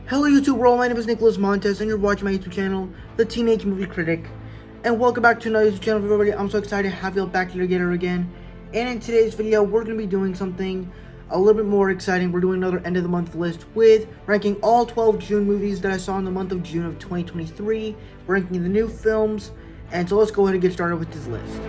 Hello YouTube world, my name is Nicholas Montes and you're watching my YouTube channel, The Teenage Movie Critic. And welcome back to another YouTube channel, everybody. I'm so excited to have you all back here together again. And in today's video, we're going to be doing something a little bit more exciting. We're doing another end of the month list with ranking all 12 June movies that I saw in the month of June of 2023. We're ranking the new films. And so let's go ahead and get started with this list.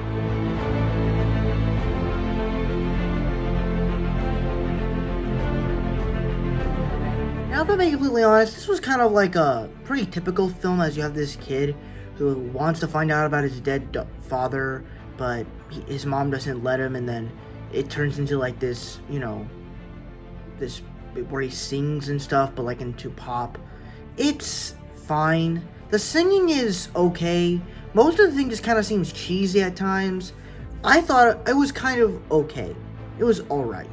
Now, if I'm being completely honest, this was kind of like a pretty typical film, as you have this kid who wants to find out about his dead father, but his mom doesn't let him, and then it turns into like this, this where he sings and stuff, but like into pop. It's fine. The singing is okay. Most of the thing just kind of seems cheesy at times. I thought it was kind of okay. It was alright.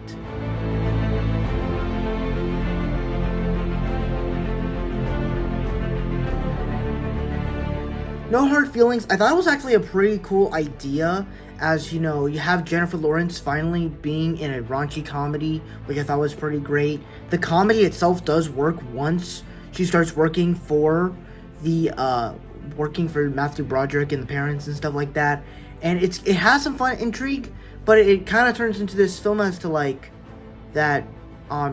No Hard Feelings, I thought it was actually a pretty cool idea, as you have Jennifer Lawrence finally being in a raunchy comedy, which I thought was pretty great. The comedy itself does work once she starts working for Matthew Broderick and the parents and stuff like that, and it has some fun intrigue, but it kind of turns into this film as to like that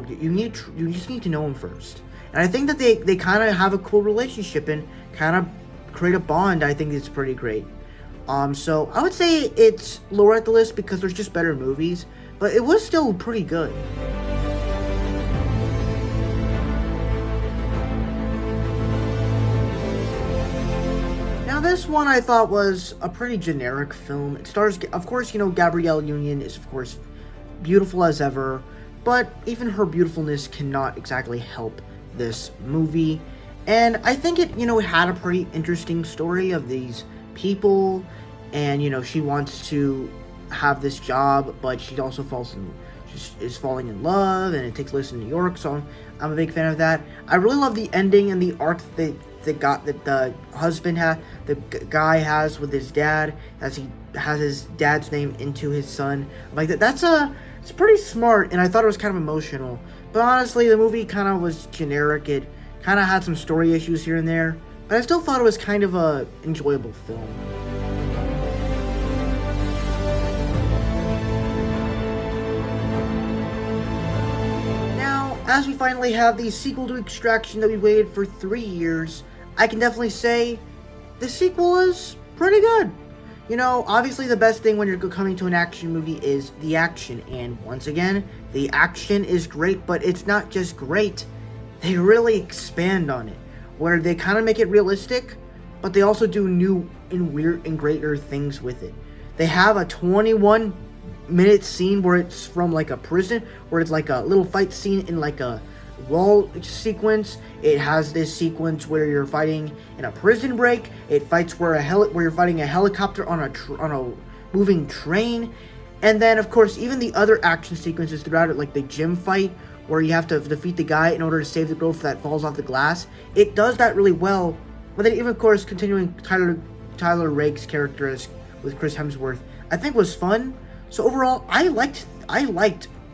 you just need to know him first, and I think that they kind of have a cool relationship and kind of create a bond. I think it's pretty great. So I would say it's lower at the list because there's just better movies, but it was still pretty good. Now this one I thought was a pretty generic film. It stars, of course, Gabrielle Union is of course beautiful as ever, but even her beautifulness cannot exactly help this movie. And I think it had a pretty interesting story of these people, and she wants to have this job, but she also is falling in love, and it takes place in New York, so I'm a big fan of that. I really love the ending and the arc that the guy has with his dad, as he has his dad's name into his son. Like it's pretty smart, and I thought it was kind of emotional. But honestly, the movie kind of was generic. It kind of had some story issues here and there, but I still thought it was kind of a enjoyable film. Now, as we finally have the sequel to Extraction that we waited for 3 years, I can definitely say the sequel is pretty good. Obviously the best thing when you're coming to an action movie is the action, and once again, the action is great, but it's not just great. They really expand on it, where they kind of make it realistic, but they also do new and weird and greater things with it. They have a 21-minute scene where it's from like a prison, where it's like a little fight scene in like a wall sequence. It has this sequence where you're fighting in a prison break. It fights where you're fighting a helicopter on a moving train, and then of course even the other action sequences throughout it, like the gym fight, where you have to defeat the guy in order to save the girl that falls off the glass. It does that really well. But then even, of course, continuing Tyler Rake's character with Chris Hemsworth, I think was fun. So overall, I liked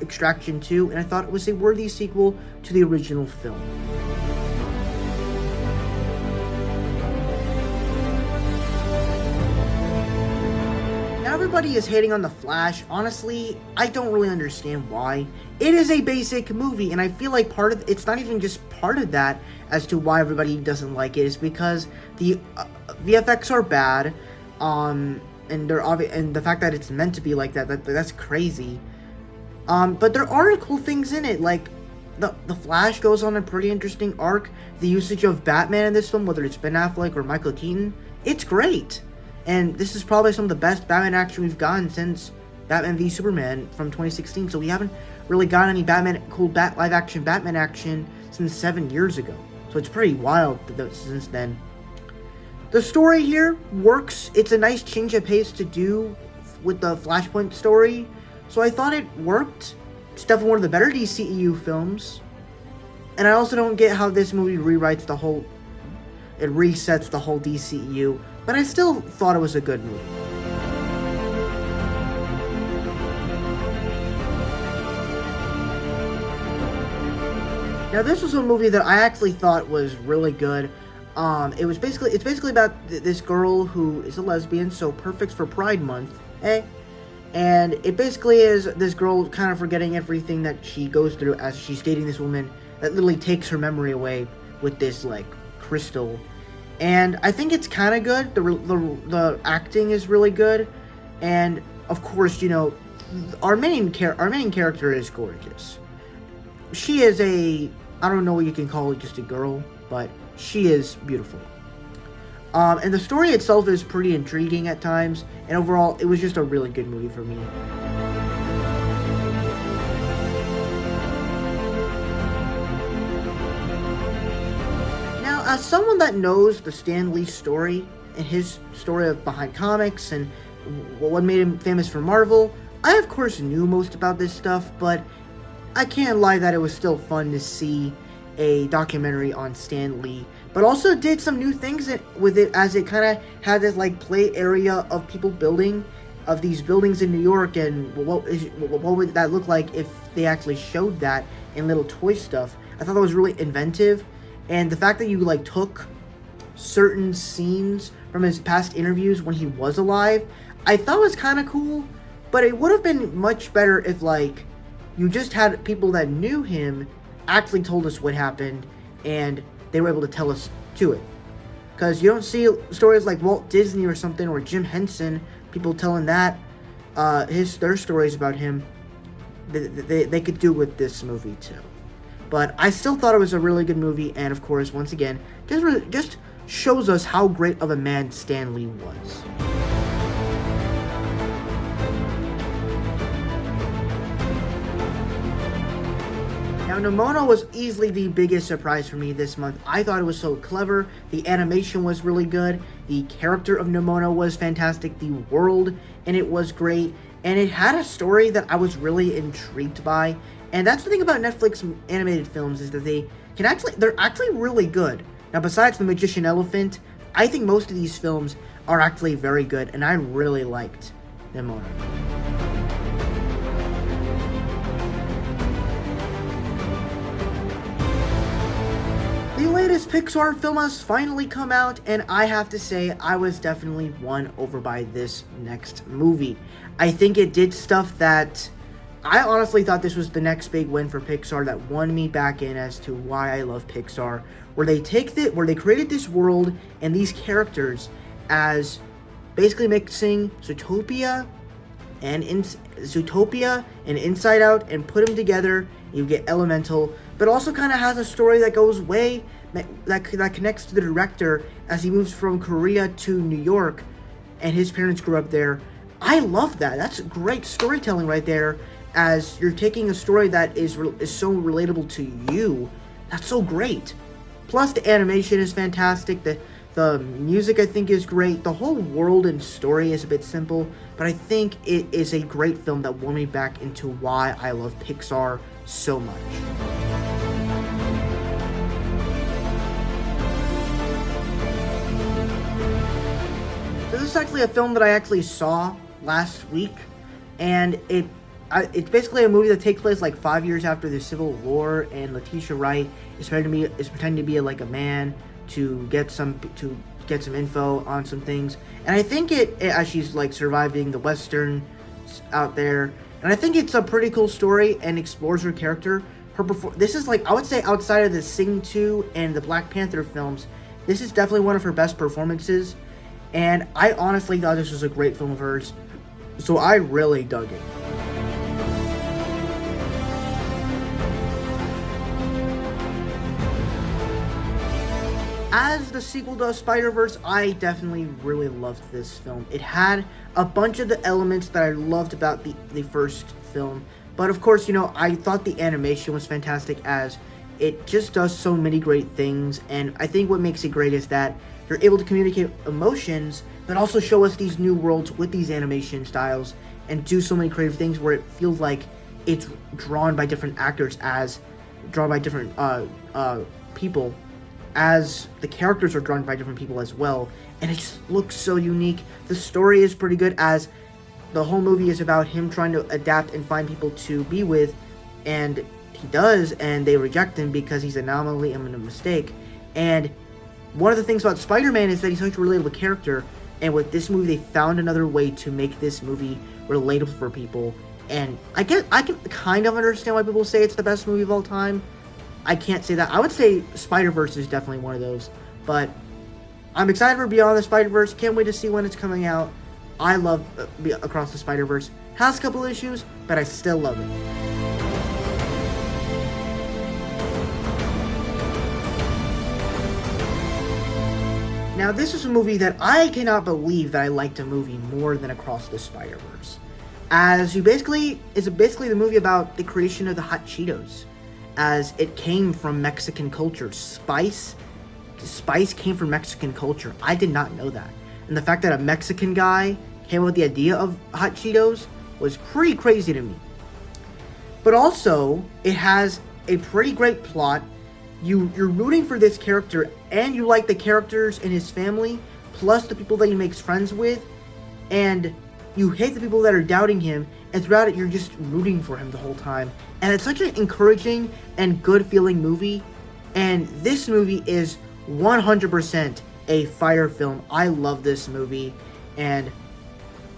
Extraction 2, and I thought it was a worthy sequel to the original film. Everybody is hating on The Flash. Honestly, I don't really understand why. It is a basic movie, and I feel like it's not even just part of that as to why everybody doesn't like it. Is because the VFX are bad, and the fact that it's meant to be like that's crazy. But there are cool things in it, like the Flash goes on a pretty interesting arc. The usage of Batman in this film, whether it's Ben Affleck or Michael Keaton, it's great. And this is probably some of the best Batman action we've gotten since Batman v Superman from 2016. So we haven't really gotten any live action Batman action since 7 years ago. So it's pretty wild since then. The story here works. It's a nice change of pace to do with the Flashpoint story. So I thought it worked. It's definitely one of the better DCEU films. And I also don't get how this movie resets the whole DCEU. But I still thought it was a good movie. Now, this was a movie that I actually thought was really good. It's basically about this girl who is a lesbian, so perfect for Pride Month, eh? And it basically is this girl kind of forgetting everything that she goes through as she's dating this woman that literally takes her memory away with this, like, crystal. And I think it's kind of good. The acting is really good. And, of course, our main character is gorgeous. She is I don't know what you can call it, just a girl, but she is beautiful. And the story itself is pretty intriguing at times, and overall, it was just a really good movie for me. Now, as someone that knows the Stan Lee story and his story of behind comics and what made him famous for Marvel, I of course knew most about this stuff, but I can't lie that it was still fun to see a documentary on Stan Lee, but also did some new things with it, as it kind of had this like play area of people building of these buildings in New York, and what would that look like if they actually showed that in little toy stuff. I thought that was really inventive, and the fact that you like took certain scenes from his past interviews when he was alive, I thought was kind of cool. But it would have been much better if like you just had people that knew him actually told us what happened, and they were able to tell us to it. Because you don't see stories like Walt Disney or something, or Jim Henson, people telling that their stories about him. They could do with this movie too. But I still thought it was a really good movie, and of course, once again, just shows us how great of a man Stan Lee was. Now, Nimona was easily the biggest surprise for me this month. I thought it was so clever, the animation was really good, the character of Nimona was fantastic, the world in it was great, and it had a story that I was really intrigued by. And that's the thing about Netflix animated films, is that they're actually really good. Now, besides The Magician Elephant, I think most of these films are actually very good, and I really liked Nimona. The latest Pixar film has finally come out, and I have to say I was definitely won over by this next movie. I think it did stuff that I honestly thought this was the next big win for Pixar that won me back in as to why I love Pixar, where they created this world and these characters as basically mixing Zootopia and Inside Out and put them together. You get Elemental, but also kind of has a story that goes way that connects to the director as he moves from Korea to New York, and his parents grew up there. I love that. That's great storytelling right there, as you're taking a story that is so relatable to you. That's so great. Plus, the animation is fantastic. The music, I think, is great. The whole world and story is a bit simple, but I think it is a great film that won me back into why I love Pixar so much. So this is actually a film that I actually saw last week, and it's basically a movie that takes place like 5 years after the Civil War, and Letitia Wright is pretending to be like a man to get some info on some things, and I think as she's like surviving the westerns out there, and I think it's a pretty cool story and explores her character. This is like, I would say, outside of the Sing 2 and the Black Panther films, this is definitely one of her best performances, and I honestly thought this was a great film of hers, so I really dug it. As the sequel to Spider-Verse, I definitely really loved this film. It had a bunch of the elements that I loved about the first film. But of course, I thought the animation was fantastic, as it just does so many great things. And I think what makes it great is that you're able to communicate emotions, but also show us these new worlds with these animation styles, and do so many creative things where it feels like it's drawn by different actors, as drawn by different people, as the characters are drawn by different people as well, and it just looks so unique. The story is pretty good, as the whole movie is about him trying to adapt and find people to be with, and he does, and they reject him because he's an anomaly and a mistake. And one of the things about Spider-Man is that he's such a relatable character, and with this movie, they found another way to make this movie relatable for people. And I can kind of understand why people say it's the best movie of all time. I can't say that. I would say Spider-Verse is definitely one of those. But I'm excited for Beyond the Spider-Verse. Can't wait to see when it's coming out. I love Across the Spider-Verse. Has a couple issues, but I still love it. Now, this is a movie that I cannot believe that I liked a movie more than Across the Spider-Verse. It's basically the movie about the creation of the hot Cheetos, as it came from Mexican culture. Spice came from Mexican culture. I did not know that. And the fact that a Mexican guy came up with the idea of hot Cheetos was pretty crazy to me. But also, it has a pretty great plot. You're rooting for this character, and you like the characters in his family, plus the people that he makes friends with, and you hate the people that are doubting him, and throughout it, you're just rooting for him the whole time. And it's such an encouraging and good-feeling movie, and this movie is 100% a fire film. I love this movie, and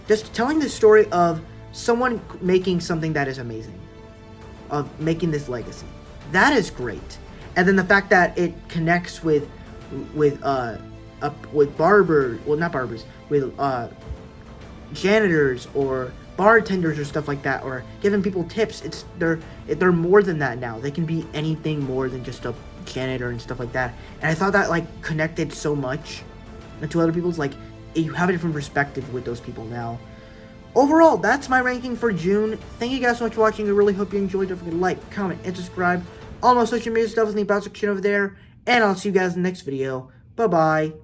just telling the story of someone making something that is amazing, of making this legacy. That is great. And then the fact that it connects with barbers, well, not barbers, with janitors or bartenders or stuff like that, or giving people tips. They're more than that now. They can be anything more than just a janitor and stuff like that. And I thought that like connected so much to other people's, like, you have a different perspective with those people now. Overall, that's my ranking for June. Thank you guys so much for watching. I really hope you enjoyed. Don't forget to like, comment, and subscribe. All my social media stuff is in the about section over there. And I'll see you guys in the next video. Bye-bye.